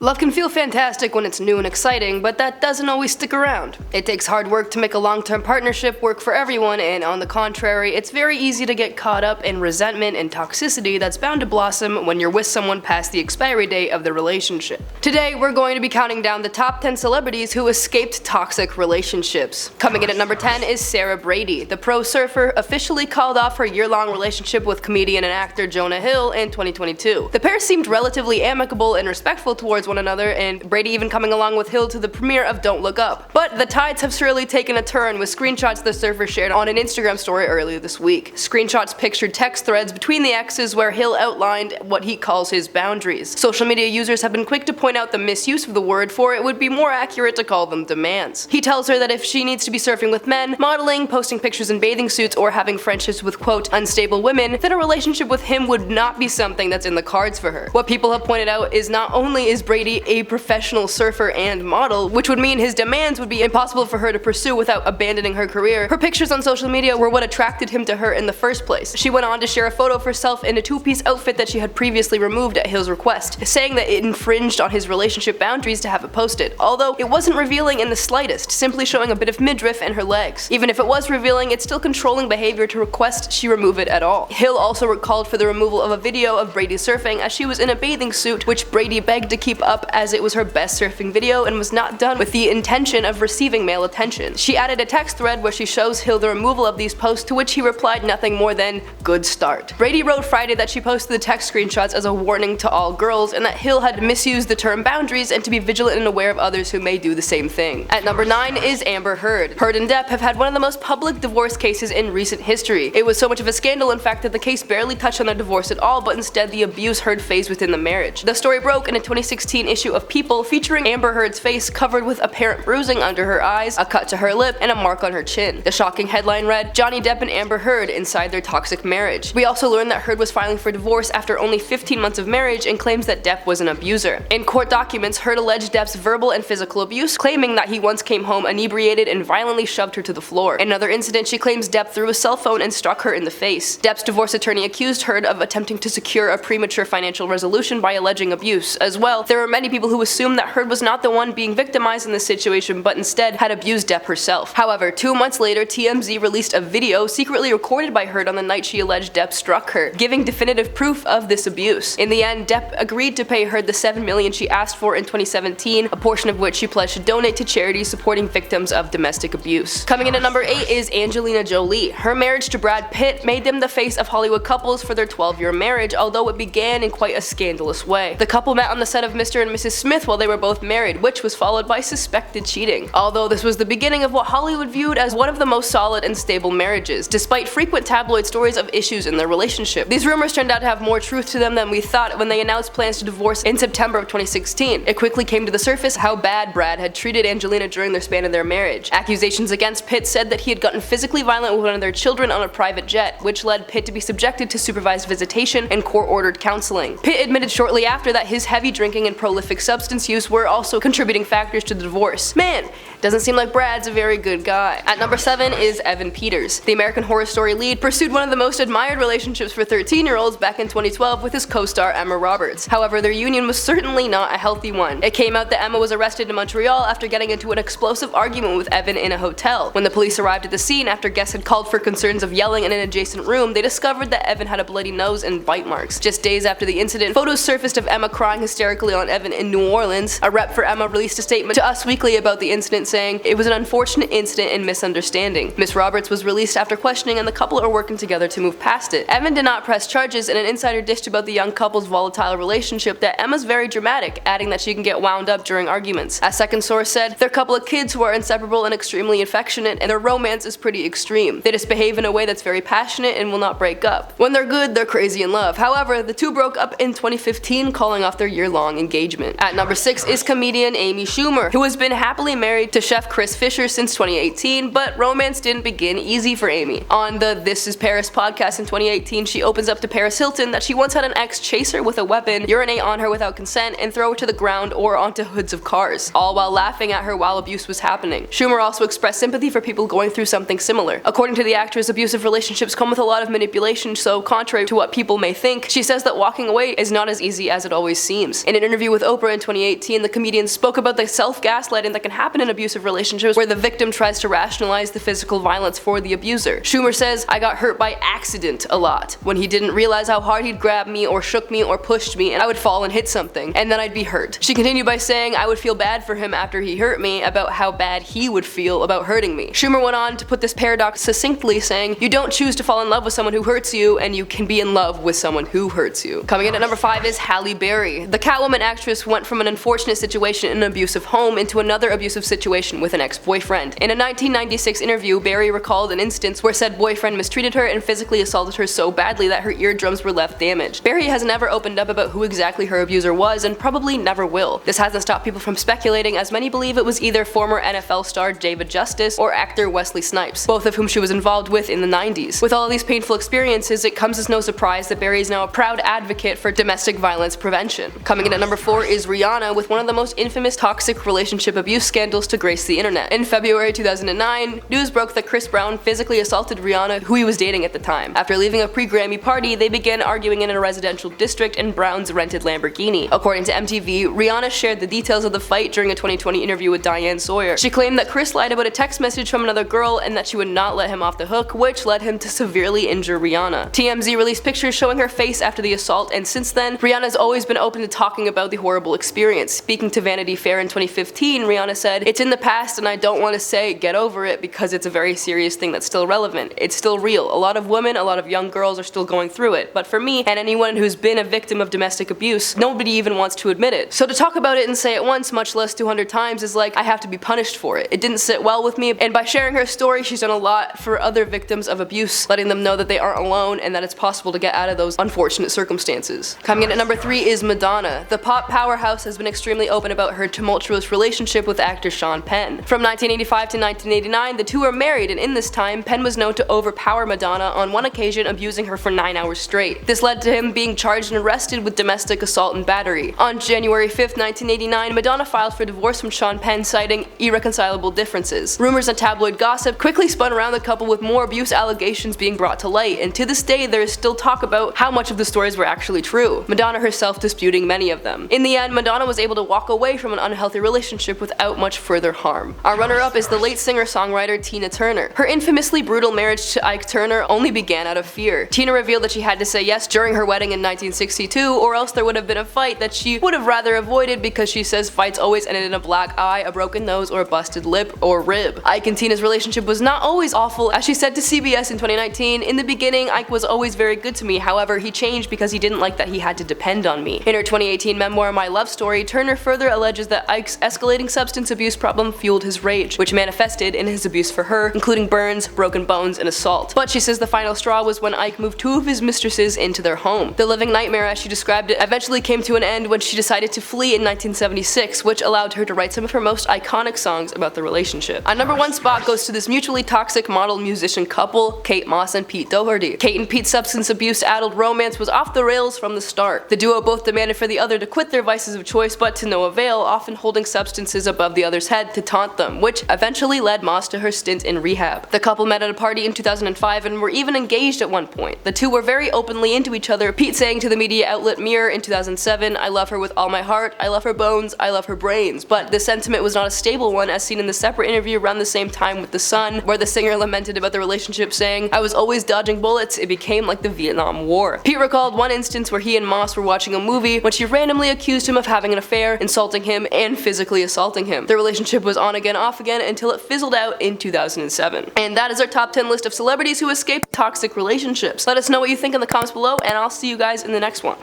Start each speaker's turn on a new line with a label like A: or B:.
A: Love can feel fantastic when it's new and exciting, but that doesn't always stick around. It takes hard work to make a long-term partnership work for everyone, and on the contrary, it's very easy to get caught up in resentment and toxicity that's bound to blossom when you're with someone past the expiry date of the relationship. Today, we're going to be counting down the top 10 celebrities who escaped toxic relationships. Coming in at number 10 is Sarah Brady. The pro surfer officially called off her year-long relationship with comedian and actor Jonah Hill in 2022. The pair seemed relatively amicable and respectful towards one another, and Brady even coming along with Hill to the premiere of Don't Look Up. But the tides have surely taken a turn, with screenshots the surfer shared on an Instagram story earlier this week. Screenshots pictured text threads between the exes where Hill outlined what he calls his boundaries. Social media users have been quick to point out the misuse of the word, for it would be more accurate to call them demands. He tells her that if she needs to be surfing with men, modeling, posting pictures in bathing suits, or having friendships with quote unstable women, then a relationship with him would not be something that's in the cards for her. What people have pointed out is not only is Brady a professional surfer and model, which would mean his demands would be impossible for her to pursue without abandoning her career, her pictures on social media were what attracted him to her in the first place. She went on to share a photo of herself in a two-piece outfit that she had previously removed at Hill's request, saying that it infringed on his relationship boundaries to have it posted, although it wasn't revealing in the slightest, simply showing a bit of midriff and her legs. Even if it was revealing, it's still controlling behavior to request she remove it at all. Hill also called for the removal of a video of Brady surfing as she was in a bathing suit, which Brady begged to keep up as it was her best surfing video and was not done with the intention of receiving male attention. She added a text thread where she shows Hill the removal of these posts, to which he replied nothing more than, "Good start." Brady wrote Friday that she posted the text screenshots as a warning to all girls, and that Hill had misused the term boundaries and to be vigilant and aware of others who may do the same thing. At number 9 is Amber Heard. Heard and Depp have had one of the most public divorce cases in recent history. It was so much of a scandal, in fact, that the case barely touched on their divorce at all, but instead the abuse Heard faced within the marriage. The story broke in a 2016 issue of People, featuring Amber Heard's face covered with apparent bruising under her eyes, a cut to her lip, and a mark on her chin. The shocking headline read, "Johnny Depp and Amber Heard inside their toxic marriage." We also learned that Heard was filing for divorce after only 15 months of marriage and claims that Depp was an abuser. In court documents, Heard alleged Depp's verbal and physical abuse, claiming that he once came home inebriated and violently shoved her to the floor. In another incident, she claims Depp threw a cell phone and struck her in the face. Depp's divorce attorney accused Heard of attempting to secure a premature financial resolution by alleging abuse. As well, there are many people who assume that Heard was not the one being victimized in this situation, but instead had abused Depp herself. However, 2 months later, TMZ released a video secretly recorded by Heard on the night she alleged Depp struck her, giving definitive proof of this abuse. In the end, Depp agreed to pay Heard the $7 million she asked for in 2017, a portion of which she pledged to donate to charities supporting victims of domestic abuse. Coming in at number 8 is Angelina Jolie. Her marriage to Brad Pitt made them the face of Hollywood couples for their 12-year marriage, although it began in quite a scandalous way. The couple met on the set of Mr. and Mrs. Smith while they were both married, which was followed by suspected cheating. Although this was the beginning of what Hollywood viewed as one of the most solid and stable marriages, despite frequent tabloid stories of issues in their relationship. These rumors turned out to have more truth to them than we thought when they announced plans to divorce in September of 2016. It quickly came to the surface how bad Brad had treated Angelina during their span of their marriage. Accusations against Pitt said that he had gotten physically violent with one of their children on a private jet, which led Pitt to be subjected to supervised visitation and court-ordered counseling. Pitt admitted shortly after that his heavy drinking and prolific substance use were also contributing factors to the divorce. Man, doesn't seem like Brad's a very good guy. At number 7 is Evan Peters. The American Horror Story lead pursued one of the most admired relationships for 13-year-olds back in 2012 with his co-star Emma Roberts. However, their union was certainly not a healthy one. It came out that Emma was arrested in Montreal after getting into an explosive argument with Evan in a hotel. When the police arrived at the scene after guests had called for concerns of yelling in an adjacent room, they discovered that Evan had a bloody nose and bite marks. Just days after the incident, photos surfaced of Emma crying hysterically on Evan in New Orleans. A rep for Emma released a statement to Us Weekly about the incident, saying, "It was an unfortunate incident and misunderstanding." Miss Roberts was released after questioning, and the couple are working together to move past it. Evan did not press charges, and an insider dished about the young couple's volatile relationship that Emma's very dramatic, adding that she can get wound up during arguments. A second source said, "They're a couple of kids who are inseparable and extremely affectionate, and their romance is pretty extreme. They just behave in a way that's very passionate and will not break up. When they're good, they're crazy in love." However, the two broke up in 2015, calling off their year-long engagement. At number 6 is comedian Amy Schumer, who has been happily married to chef Chris Fisher since 2018, but romance didn't begin easy for Amy. On the This Is Paris podcast in 2018, she opens up to Paris Hilton that she once had an ex chase her with a weapon, urinate on her without consent, and throw her to the ground or onto hoods of cars, all while laughing at her while abuse was happening. Schumer also expressed sympathy for people going through something similar. According to the actress, abusive relationships come with a lot of manipulation, so contrary to what people may think, she says that walking away is not as easy as it always seems. In an interview interview with Oprah in 2018, the comedian spoke about the self-gaslighting that can happen in abusive relationships where the victim tries to rationalize the physical violence for the abuser. Schumer says, "I got hurt by accident a lot, when he didn't realize how hard he'd grab me or shook me or pushed me and I would fall and hit something, and then I'd be hurt." She continued by saying, "I would feel bad for him after he hurt me about how bad he would feel about hurting me." Schumer went on to put this paradox succinctly, saying, "You don't choose to fall in love with someone who hurts you, and you can be in love with someone who hurts you." Coming in at number 5 is Halle Berry. The Catwoman actress went from an unfortunate situation in an abusive home into another abusive situation with an ex-boyfriend. In a 1996 interview, Berry recalled an instance where said boyfriend mistreated her and physically assaulted her so badly that her eardrums were left damaged. Berry has never opened up about who exactly her abuser was and probably never will. This hasn't stopped people from speculating, as many believe it was either former NFL star David Justice or actor Wesley Snipes, both of whom she was involved with in the 90s. With all of these painful experiences, it comes as no surprise that Berry is now a proud advocate for domestic violence prevention. Coming in at number 4 is Rihanna, with one of the most infamous toxic relationship abuse scandals to grace the internet. In February 2009, news broke that Chris Brown physically assaulted Rihanna, who he was dating at the time. After leaving a pre-Grammy party, they began arguing in a residential district in Brown's rented Lamborghini. According to MTV, Rihanna shared the details of the fight during a 2020 interview with Diane Sawyer. She claimed that Chris lied about a text message from another girl and that she would not let him off the hook, which led him to severely injure Rihanna. TMZ released pictures showing her face after the assault, and since then, Rihanna's always been open to talking about the horrible experience. Speaking to Vanity Fair in 2015, Rihanna said, "It's in the past and I don't want to say get over it because it's a very serious thing that's still relevant. It's still real. A lot of women, a lot of young girls are still going through it. But for me, and anyone who's been a victim of domestic abuse, nobody even wants to admit it. So to talk about it and say it once, much less 200 times, is like I have to be punished for it. It didn't sit well with me, and by sharing her story, she's done a lot for other victims of abuse, letting them know that they aren't alone and that it's possible to get out of those unfortunate circumstances." Coming in at number 3 is Madonna. The pop powerhouse has been extremely open about her tumultuous relationship with actor Sean Penn. From 1985 to 1989, the two were married, and in this time, Penn was known to overpower Madonna, on one occasion abusing her for 9 hours straight. This led to him being charged and arrested with domestic assault and battery. On January 5th, 1989, Madonna filed for divorce from Sean Penn, citing irreconcilable differences. Rumors and tabloid gossip quickly spun around the couple, with more abuse allegations being brought to light, and to this day there is still talk about how much of the stories were actually true, Madonna herself disputing many of them. In the end, Madonna was able to walk away from an unhealthy relationship without much further harm. Our runner-up is the late singer-songwriter Tina Turner. Her infamously brutal marriage to Ike Turner only began out of fear. Tina revealed that she had to say yes during her wedding in 1962, or else there would have been a fight that she would have rather avoided, because she says fights always ended in a black eye, a broken nose, or a busted lip or rib. Ike and Tina's relationship was not always awful, as she said to CBS in 2019, "In the beginning, Ike was always very good to me, however, he changed because he didn't like that he had to depend on me." In her 2018 memoir, My Love Story, Turner further alleges that Ike's escalating substance abuse problem fueled his rage, which manifested in his abuse for her, including burns, broken bones, and assault. But she says the final straw was when Ike moved 2 of his mistresses into their home. The living nightmare, as she described it, eventually came to an end when she decided to flee in 1976, which allowed her to write some of her most iconic songs about the relationship. Our number 1 spot goes to this mutually toxic model-musician couple, Kate Moss and Pete Doherty. Kate and Pete's substance abuse-addled romance was off the rails from the start. The duo both demanded for the other to quit their vices of choice, but to no avail, often holding substances above the other's head to taunt them, which eventually led Moss to her stint in rehab. The couple met at a party in 2005 and were even engaged at one point. The two were very openly into each other, Pete saying to the media outlet Mirror in 2007, "I love her with all my heart, I love her bones, I love her brains." But the sentiment was not a stable one, as seen in the separate interview around the same time with The Sun, where the singer lamented about the relationship, saying, "I was always dodging bullets, it became like the Vietnam War." Pete recalled one instance where he and Moss were watching a movie when she randomly accused him of having an affair, insulting him, and physically assaulting him. The relationship was on again, off again, until it fizzled out in 2007. And that is our top 10 list of celebrities who escaped toxic relationships. Let us know what you think in the comments below, and I'll see you guys in the next one.